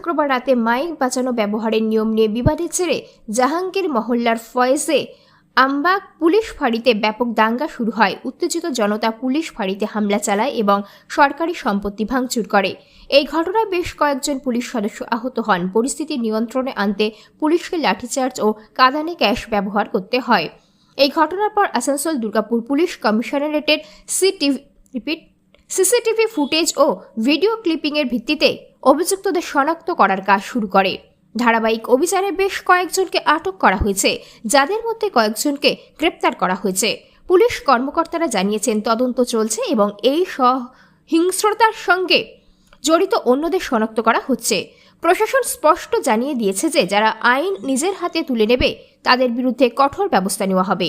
শুক্রবার রাতে মাইক বাজানো ব্যবহারের নিয়ম নিয়ে বিবাদের জেরে জাহাঙ্গীর মহল্লার ফয়েজে আমবাগ পুলিশ ফাঁড়িতে ব্যাপক দাঙ্গা শুরু হয়। উত্তেজিত জনতা পুলিশ ফাঁড়িতে হামলা চালায় এবং সরকারি সম্পত্তি ভাঙচুর করে। এই ঘটনায় বেশ কয়েকজন পুলিশ সদস্য আহত হন। পরিস্থিতি নিয়ন্ত্রণে আনতে পুলিশকে লাঠিচার্জ ও কাঁদানে গ্যাস ব্যবহার করতে হয়। এই ঘটনার পর আসানসোল দুর্গাপুর পুলিশ কমিশনারেটের সিসিটিভি ফুটেজ ও ভিডিও ক্লিপিংয়ের ভিত্তিতে অভিযুক্তদের শনাক্ত করার কাজ শুরু করে। ধারাবাহিক অভিযানে বেশ কয়েকজনকে আটক করা হয়েছে, যাদের মধ্যে কয়েকজনকে গ্রেপ্তার করা হয়েছে। পুলিশ কর্মকর্তারা জানিয়েছেন তদন্ত চলছে এবং এই সহিংসতার সঙ্গে জড়িত অন্যদের শনাক্ত করা হচ্ছে। প্রশাসন স্পষ্ট জানিয়ে দিয়েছে যে যারা আইন নিজের হাতে তুলে নেবে তাদের বিরুদ্ধে কঠোর ব্যবস্থা নেওয়া হবে।